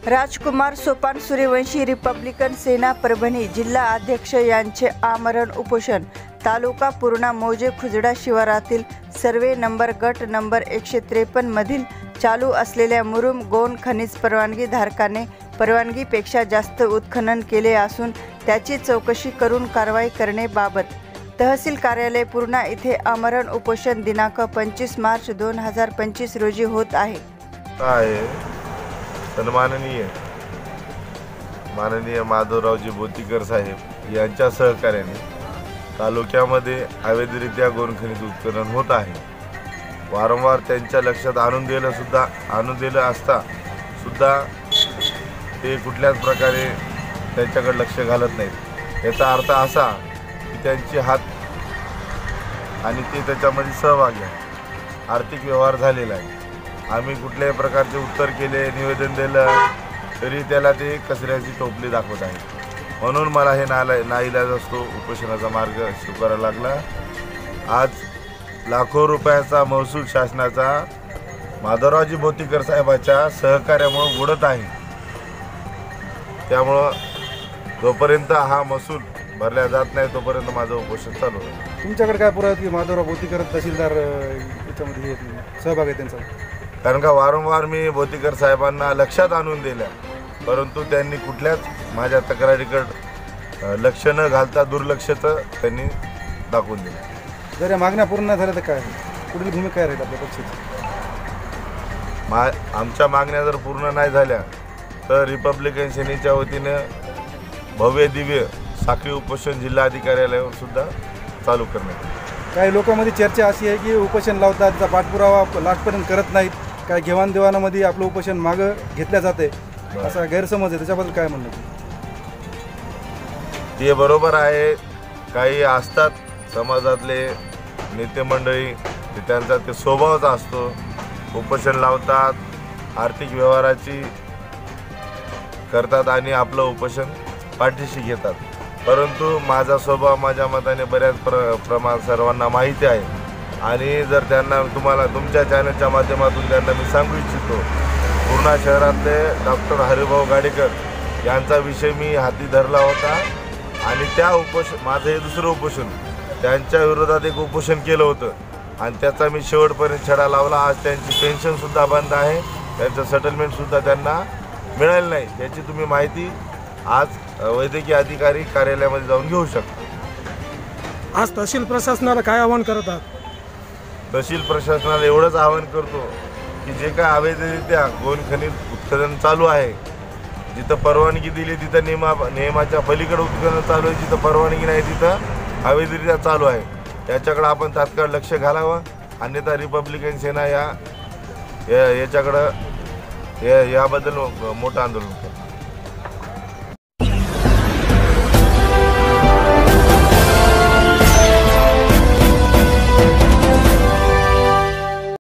राजकुमार Sopan Suryavanshi Republican सेना परभणी जिल्हा अध्यक्ष यांचे आमरण उपोषण तालुका पूर्णा मौजे खुजडा शिवारातील सर्वे नंबर गट नंबर 153 मधील चालू असलेल्या मुरुम गोन खनिज परवानगी धारकाने परवानगीपेक्षा जास्त उत्खनन केले असून त्याची चौकशी करून कारवाई करण्याबाबत तहसील कार्यालय पूर्णा येथे आमरण उपोषण दिनांक 25 मार्च 2025 रोजी होत आहे। सन्माननीय माननीय माधवरावजी बोतीकर साहेब यांच्या सहकार्याने तालुक्यामध्ये अवैधरित्या गोरखनिज उत्खनन होत आहे। वारंवार त्यांच्या लक्षात आणून दिलं असता सुद्धा ते कुठल्याच प्रकारे त्यांच्याकडे लक्ष घालत नाहीत। याचा अर्थ असा की त्यांचे हात आणि ते त्याच्यामध्ये सहभागी आहे, आर्थिक व्यवहार झालेला आहे। आम्ही कुठल्याही प्रकारचे उत्तर केले, निवेदन दिलं तरी त्याला ते कचऱ्याची टोपली दाखवत आहे। म्हणून मला हे नाईलाज असतो उपोषणाचा मार्ग स्वीकारावा लागला। आज लाखो रुपयाचा महसूल शासनाचा माधवरावजी बोतीकर साहेबांच्या सहकार्यामुळे बुडत आहे। त्यामुळं जोपर्यंत हा महसूल भरला जात नाही तोपर्यंत माझं उपोषण चालू आहे। तुमच्याकडे काय पुरावा की माधवराव बोतीकर तहसीलदार याच्यामध्ये सहभाग आहे त्यांचा? कारण का वारंवार मी बोतीकर साहेबांना लक्षात आणून दिलं, परंतु त्यांनी कुठल्याच माझ्या तक्रारीकडे लक्ष न घालता दुर्लक्षचं त्यांनी दाखवून दिलं। जर या मागण्या पूर्ण नाही झाल्या तर काय पुढील भूमिका काय राहील आपल्या पक्षाची? आमच्या मागण्या जर पूर्ण नाही झाल्या तर रिपब्लिकन सेनेच्या वतीनं भव्य दिव्य साखळी उपोषण जिल्हाधिकाऱ्यालयावर सुद्धा चालू करण्यात येईल। काही लोकांमध्ये चर्चा अशी आहे की उपोषण लावतात, त्याचा पाठपुरावा लाटपर्यंत करत नाहीत, काय घेवाणदेवाणामध्ये आपलं उपोषण मागं घेतल्या जाते असा गैरसमज आहे, त्याच्याबद्दल काय म्हणणं? ते बरोबर आहे। काही असतात समाजातले नेते मंडळी, त्यांचा ते स्वभावच असतो, उपोषण लावतात, आर्थिक व्यवहाराची करतात आणि आपलं उपोषण पाठीशी घेतात। परंतु माझा स्वभाव माझ्या मताने बऱ्याच प्रमाणात सर्वांना माहिती आहे आणि जर त्यांना तुम्हाला तुमच्या चॅनलच्या माध्यमातून त्यांना मी सांगू इच्छितो, पूर्णा शहरातले डॉक्टर हरिभाऊ गाडेकर यांचा विषय मी हाती धरला होता आणि त्या माझं हे दुसरं उपोषण त्यांच्या विरोधात एक उपोषण केलं होतं आणि त्याचा मी शेवटपर्यंत छडा लावला। आज त्यांची पेन्शनसुद्धा बंद आहे, त्यांचं सेटलमेंटसुद्धा त्यांना मिळालं नाही, याची तुम्ही माहिती आज वैद्यकीय अधिकारी कार्यालयामध्ये जाऊन घेऊ शकता। आज तहसील प्रशासनाला काय आवाहन करत आहात? तहसील प्रशासनाला एवढंच आवाहन करतो की जे काय अवैधरित्या गोन खनिज उत्खनन चालू आहे, जिथं परवानगी दिली तिथं नियमाच्या पलीकडे उत्खनन चालू आहे, जिथं परवानगी नाही तिथं अवैधरित्या चालू आहे, याच्याकडं आपण तात्काळ लक्ष घालावं, अन्यथा रिपब्लिकन सेना याच्याकडं याबद्दल मोठं आंदोलन करेल।